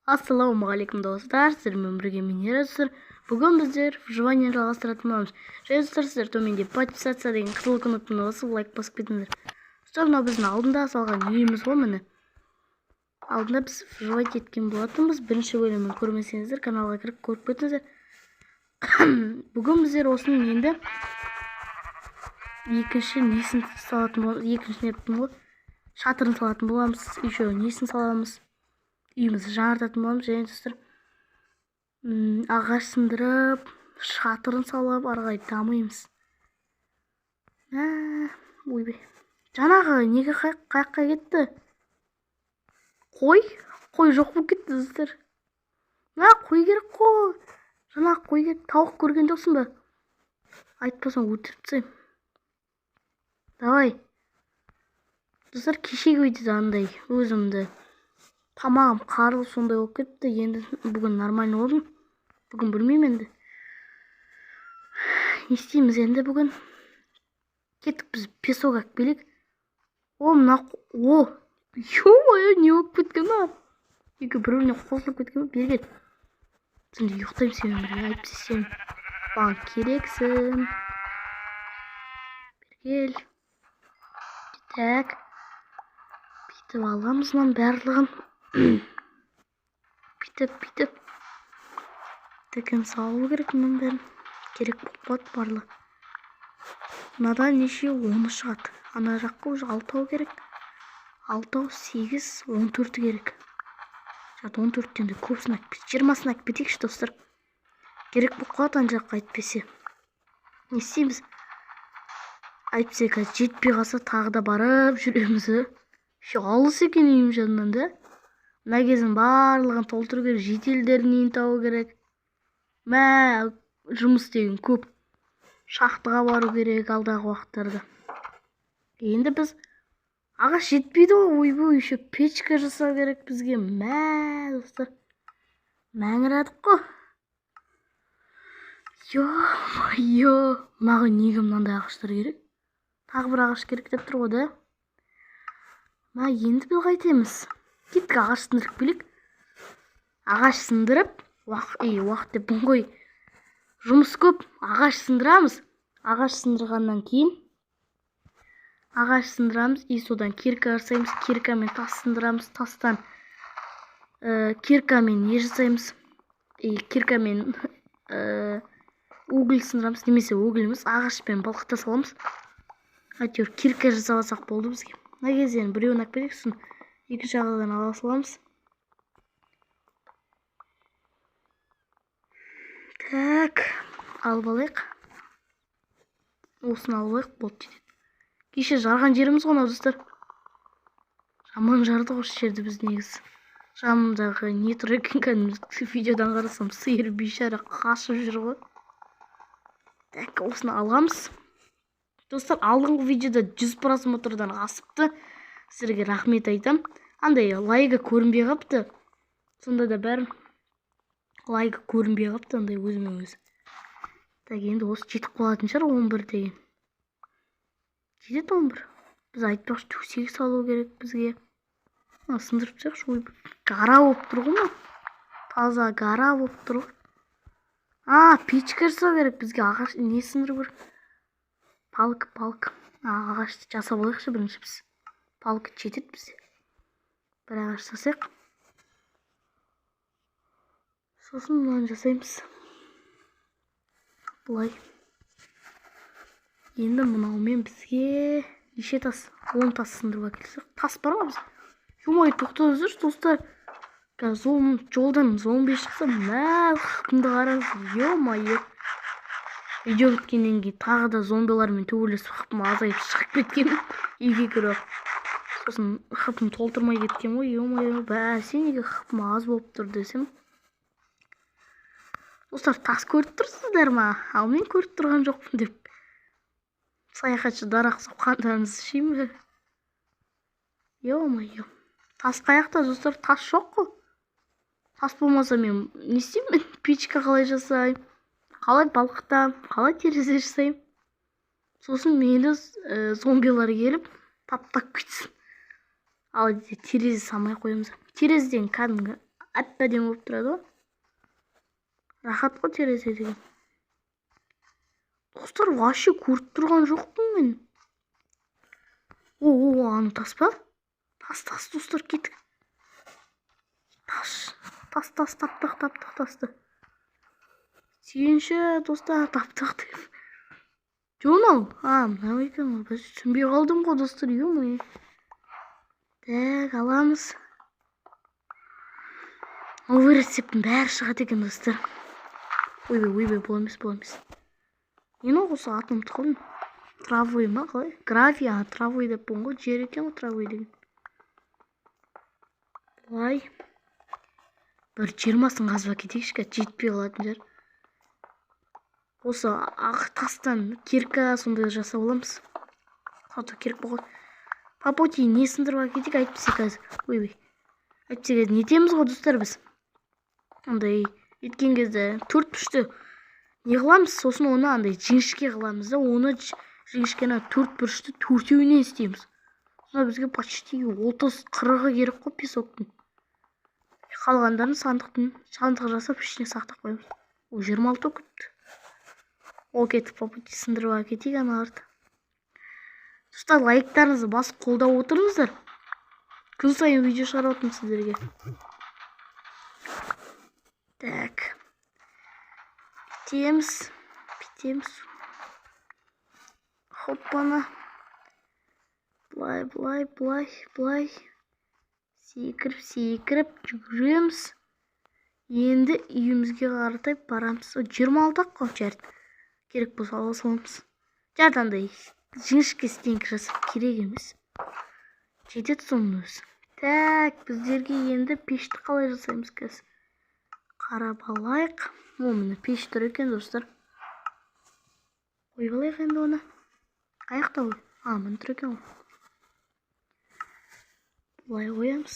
Ассалаумағалейкум достар, сіздермен бірге мен Ерасыр. Бүгін біздер выживание жалғастыратын боламыз. Және достар, сіздер төменде подписаться деген қызыл кнопканы басып лайк басып кетіңіздер. Достар, мынау біздің алдында салған үйіміз ғой, міне. Алдында біз выживать еткен болатынбыз. Бірінші бөлімін көрмесеңіздер, каналға кіріп көріп кетіңіздер. Бүгін біздер осының енді екінші несін салатын боламыз. Екінші нептің ғой, шатырын салатын боламыз. Еще несін саламыз. Үйімізді жаңартатын боламыз. Және достар, ағаш сындырып, шатырын салып, арғай дамаймыз. Ойбай. Жаңағы неге қайыққа кетті? Қой жоқ болып кетті достар. Қой керек қой. Жаңағы қой керек. Тауық көрген жоқсың ба? Айтпасам өлтіріп тастаймын. Давай. Достар, кешегі видеода андай өзімді тамағым қарылып сондай болып кетті. Енді бүгін нормально болдым. Бүгін білмеймін енді. Не істейміз енді бүгін? Кеттік біз песок әкпелік. Ё-моё, не болып кеткен ба? Екі бір-біріне қосылып кеткен ба? Бері кет. Сенде ұйықтаймын сенің бірге. Айтпесе сен маған керексің. Бері кел. Так. Бүйтіп аламыз мынаны барлығын. Бүйтіп. Тәкен салу керек мұның бәрін. Керек болып барлығы. Мынадан неше 10 шығады. Ана жаққа уже 6 керек. 6, 8, 14 керек. Жат 14-тен де көпсін әкпес. 20-сын әкпетейікші достар. Керек болып қалады ана жаққа әйтпесе. Не істейміз? Әйтпесе қазір жетпей қалса тағы да барып жүреміз. Алыс екен үйім жанынан да. Мына кезін барлығын толтыру керек. Жетелдерін ең тауы керек. Жұмыс деген көп. Шахтаға бару керек алдағы уақыттарда. Енді біз ағаш жетпейді ғой. Ойбой, еще печка жасау керек бізге. Достар. Мәңірадық қой. Ё-моё. Маған неге мынандай ағаштар керек? Тағы бір ағаш керек деп тұр ғой да. Енді біз қайтеміз. Кеттік ағаш сындырып келік. Ағаш сындырып, уақыт деп бұн жұмыс көп. Ағаш сындырамыз. Ағаш сындырғаннан кейін ағаш сындырамыз. Содан кирка жасаймыз. Киркамен тас сындырамыз. Тастан киркамен не жасаймыз? Киркамен уголь сындырамыз. Немесе уголіміз ағашпен балқыта саламыз. Әйтеуір кирка жасап алсақ болды бізге. Мына кезден біреуін әкпелік, сосын екі жағадан ала саламыз. Так, алып алайық. Осыны алып алайық, болды жетеді. Кеше жарған жеріміз ғой достар. Жаман жарды ғой жерді біз негізі. Жанымдағы не тұр екен кәдімгі видеодан қарасам сиыр бейшара қашып жүр ғой. Так, осыны алғамыз. Достар, алдыңғы видеода 100 просмотрдан асыпты. Сіздерге рахмет айтам. Андай лайга көрінбей қапты. Сонда да бәрін лайга көрінбей қапты. Андай өзімен өзі. Так, енді осы жетіп қалатын шығар 11 деген. Жетеді 11. Біз айтпақшы төсек салу керек бізге. Сындырып тастайықшы. Гара болып тұр ғой. Таза гара болып тұр ғой. Печка жасау керек бізге. Ағаш не сындыру керек? Палка. Ағашты жасап алайықшы бірінші біз. Палка жетеді бізде. Бір ағаш жасайық. Сосын мұнан жасаймыз. Бұлай. Енді мұнаумен бізге неше тас? 10 тас сындырып әкелсек. Тас бар ма біз? Ё-моё, тоқтаңыздар достар. Жолдан зомби шықса, қымды қараңыз. Ё-моё. Видео біткеннен кейін тағы да зомбилармен төбелесіп қыпым азайып шығып кеткен. Үйге кіріп. Сосын қыпым толтырмай кеткен ғой. Ё-моё, бәсе неге қыпым аз болып тұр десем. Достар, тас көріп тұрсыздар ма? Ал мен көріп тұрған жоқпын деп. Саяхатшы дарақ соққандарыңыз шейме? Ё-моё. Тас қаяқта достар, тас жоқ қой. Тас болмаса мен не істеймін? Печка қалай жасаймын? Қалай балқытам? Қалай терезе жасаймын? Сосын мені зомбилар келіп таптап кетсін. Ал терезе салмай қоямыз. Терезеден кәдімгі әп-әдемі болып тұрады ғой. Рахат қой терезе деген. Достар, вообще көріп тұрған жоқпын мен. Аны тас па? Тас, достар, кеттік. Тас, таптық тасты. Сүйінші, достар, таптық деп. Жонал, мынау екен, біз түсінбей қалдым ғой, достар, ё-мо. Так, аламыз. Новый рецептің бәрі шығады екен, достар. Ойбай, бұл емес. Нені осы атым тұқым? Травой ма, қалай? Гравий, травой деп бұн ғой, жер екен ғой, травой деген. Бұлай. Бір 20-сын қазба кетейікші, жетпей қалатын жер. Осы ақ тастан кирка сондай жасап аламыз. Қата керек болған. Папоти не сындырып кетейік, айтпесе қазір. Ойбай. Айтпесе қазір не етеміз ғой, достар, біз. Андай еткен кезде 4 пүшті не қыламыз, сосын оны андай жіңішке қыламыз да, оны жіңішкені 4 бұрышты 4-еуінен істейміз. Сонда бізге почти 30-40 керек қой песоктың. Қалғандарын сандық жасап ішіне сақтап қоямыз. 26 күтті. Ол кетіп папоти сындырып кетейік аналарды. Достар, лайктарыңызды басып қолдап отырыңыздар. Күн сайын видео шығарып отырмын сіздерге. Так. Бітеміз. Хоппана. Былай. Секіріп, жүгіреміз. Енді үйімізге қаратай барамыз. 26-ақ қой жәрді. Керек болса аласаламыз. Жадандай жіңішке стенкі жасап керек емес. Жетеді соның өзі. Так, біздерге енді пешті қалай жасаймыз қазір? Қарап алайық. Міне пеш тұр екен, достар. Қойып алайық енді оны. Қаяқта ой? Міне тұр екен ғой. Бұлай қоямыз.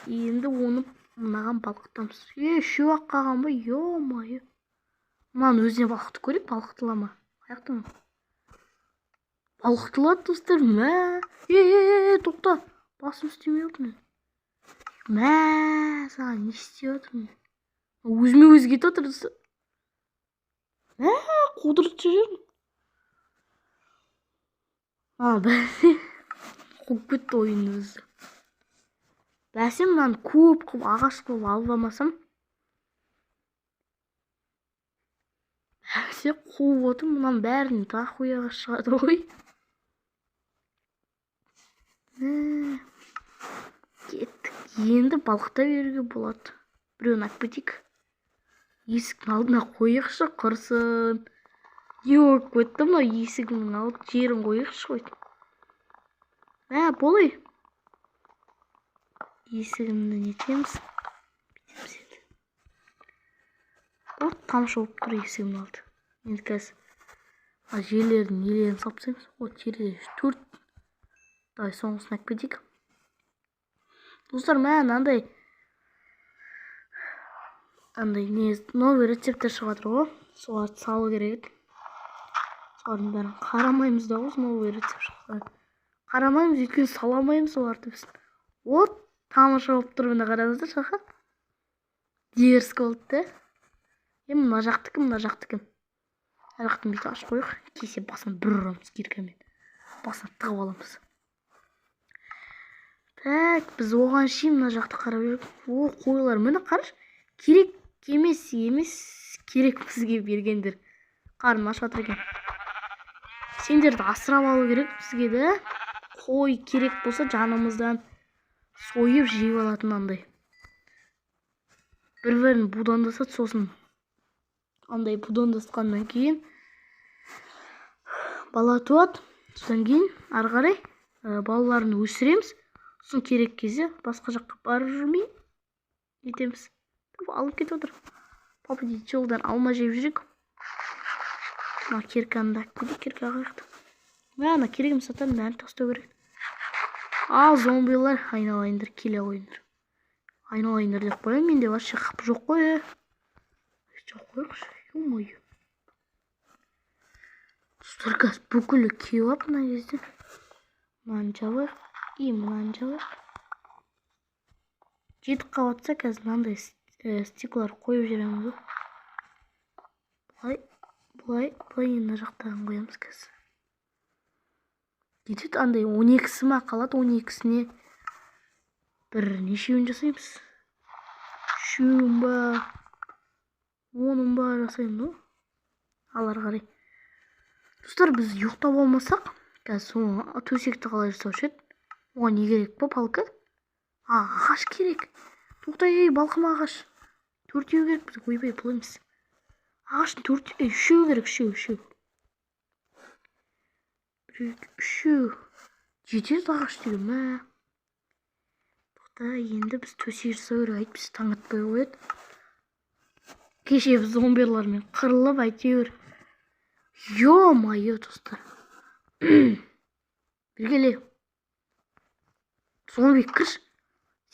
Енді оны мынаған балқытамыз. Шөп қалған ба? Ё-майы. Мынаны өзіне балқытып көрейік, балқытылама. Қаяқта ма? Балқытылады, достар. Тоқта. Басым істемей отырмын. Саған не істеп отырмын? Өзіме өзі кетіп отыр, достар. Қудырып жүрмін. Бәсе. Қуып кетті ойын өзі. Бәсе мынаны көп қылып ағаш қылып алып алмасам. Бәсе қуып отыр, мұнан бәрін тақуяға шығады ғой. Кеттік. Енді балқыта беруге болады. Біреуін алып кетейік. Есіктің алдына қойықшы, құрсын. Не болып кетті мынау есігінің алып жерін қойықшы қойды. Болай. Есігімді нетеміз. Тамшы болып тұр есігімді алды. Енді қазір жерлердің елерін сапсаймыз. Терезе 4. Давай соңғысын алып кетейік. Достар, андай новый рецепттер шығатыр ғой. Соларды салу керек. Солардың бәрін қарамаймыз да ғой, новый рецепт шыққан. Қарамаймыз, өйткені саламаймыз соларды біз. Тамаша болып тұр, мына қараңыздар шақа. Дерскі болды. Мына жақтікі. Ар жақтың бүйті ашып қойық. Кесе басын бір ұрамыз киркамен. Басын тығып аламыз. Так, біз оған шейін мына жақты қарап жүріп. Қойлар, міне қараш. Керек емес, керек бізге бергендер. Қарным ашып жатыр екен. Сендерді асырап алу керек бізге де. Қой керек болса жанымыздан сойып жеп алатын андай. Бір-бірін будандасады, сосын андай будандасқаннан кейін бала туады. Содан кейін ары қарай балаларын өсіреміз. Сосын керек кезде басқа жаққа барып жүрмей етеміз. Алып кетіп отыр. Папа дейді, жолдан алма жеп жүрек. Кирканы да кетейік, кирка қаяқта. Керегім сатан бәрін тастау керек. Зомбилар, айналайындар, келе қойындар. Айналайындар деп қояйын, менде вообще қапы жоқ қой. Жоқ қойықшы, ё-моё. Достар, газ бүкілі кеуіп мына кезде. Мынаны жабайық, мынаны жабайық. жетіп қалыватса қазір мынандай стеклар қойып жібереміз ғой. Былай мына жақтағын қоямыз қазір. Кетеді андай 12-сі ма қалады, 12-сіне бір нешеуін жасаймыз? 3-еуін ба, 10-ын ба жасаймыз ғой. Алар қарай. Достар, біз ұйықтап болмасақ, қазір төсекті қалай жасаушы еді? Оған не керек па, палка? Ағаш керек. Тоқтай, балқым ағаш. 4-еу керек бізге, ойбай, бұл емес. Ағаштың 3-еу керек, 3-еу. 3-еу. Жетеді ағаш деген ма? Тоқта, енді біз төсек жасау керек, әйтпесе таң атпай қояды. Кеше біз зомбилармен қырылып әйтеуір. Ё-майо, достар. Біргеле. Зомби кірш.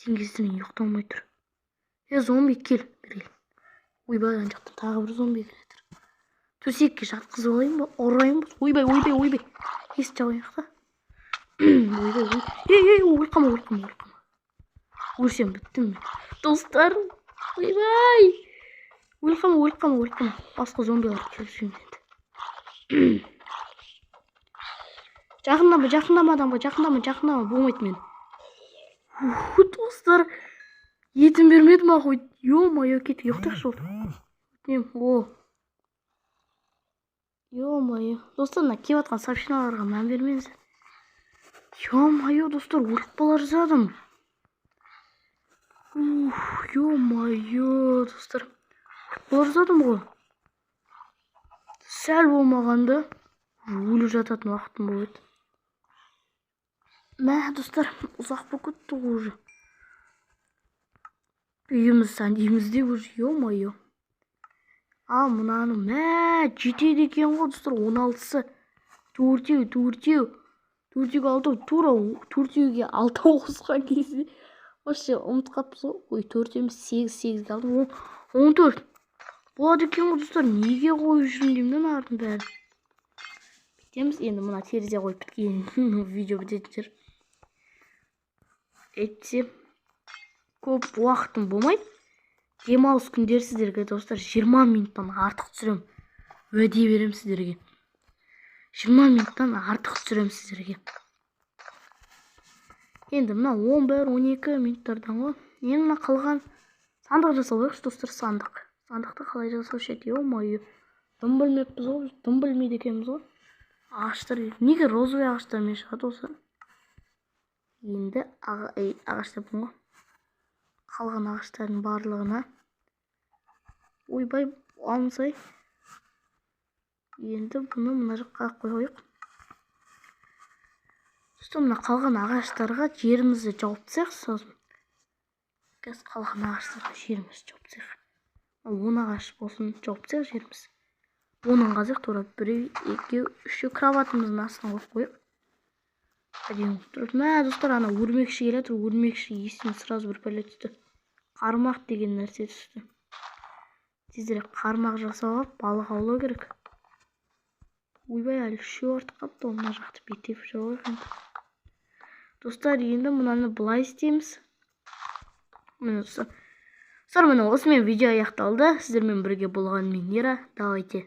Сен кезден ұйықтамай тұр. Зомби кел, біргеле. Ойбай, ан жақтан тағы бір зомби келетір. Төсекке жатқызып алайын ба? Ұрайын ба? Ойбай. Есік жабайық та. Ойбай. Өлқама. Өлсем біттім мен. Достар, ойбай. Өлқама. Басқа зомбилар келіп жүрмейді. Жақындама адамға, жақындама, болмайды мен. Достар, етім бермеді ма қойды. Ё-майо, кетіп ұйықтайықшы болды. Ё-майо. Достар, мына келіп жатқан сообщенияларға мән бермеңіз. Ё-майо, достар, өліп бала жазадым. Ё-майо, достар. Бала жазадым ғой. Сәл болмағанда өліп жататын уақытым болды. Мә, достар, ұзақ болып кетті уже. Үйіміз сәндеймізде уже, ё-майо. Мынаны, мә, жетеді екен ғой, достар, 16-сы. 4-еу. 4-еу 6, тура 4-еуге 6 қосқан кезде. Вообще, ұмытып қаппыз ғой. Ой, 4 емес, 8 қалды. 14. Болады екен ғой, достар, неге қойып жүрмін деймін ардың бәрі. Бітеміз, енді мына терезе қойып біткен видео бітетін жер. Әйтсе, көп уақытым болмайды. Демалыс күндері сіздерге, достар, 20 минуттан артық түсірем. Уәде берем сіздерге. 20 минуттан артық түсірем сіздерге. Енді мына 11-12 минуттардан ғой. Енді мына қалған сандық жасау қойықшы, достар, сандық. Сандықты қалай жасаушы еді? Ё-майо. Дым білмеппіз ғой, дым білмейді екенбіз ғой. Ағаштар, неге розовый ағаштармен шығады осы? Енді ағаштар бұл ғой. Қалған ағаштардың барлығына. Ойбай, алмысай. Енді бұны мына жаққа қойып. Достар, мына қалған ағаштарға жерімізді жауып тастайық сосын. Қазір қалған ағаштарға жерімізді жауып тастайық. 10 ағаш болсын жауып тастайық жеріміз. 10-ын қазір тура 1, 2, 3 кроватымыздың астына қойып қойып. Мә, достар, ана өрмекші келеді, өрмекші есіне сразу бір пәле түсті. Қармақ деген нәрсе түсті. Тезірек қармақ жасауға балық аулау керек. Ойбай, әлі 3 артық қапты, мына жақты бетеп жауайық. Достар, енді мынаны былай істейміз. Достар, міне осымен видео аяқталды. Сіздермен бірге болған мен Нира. Давайте.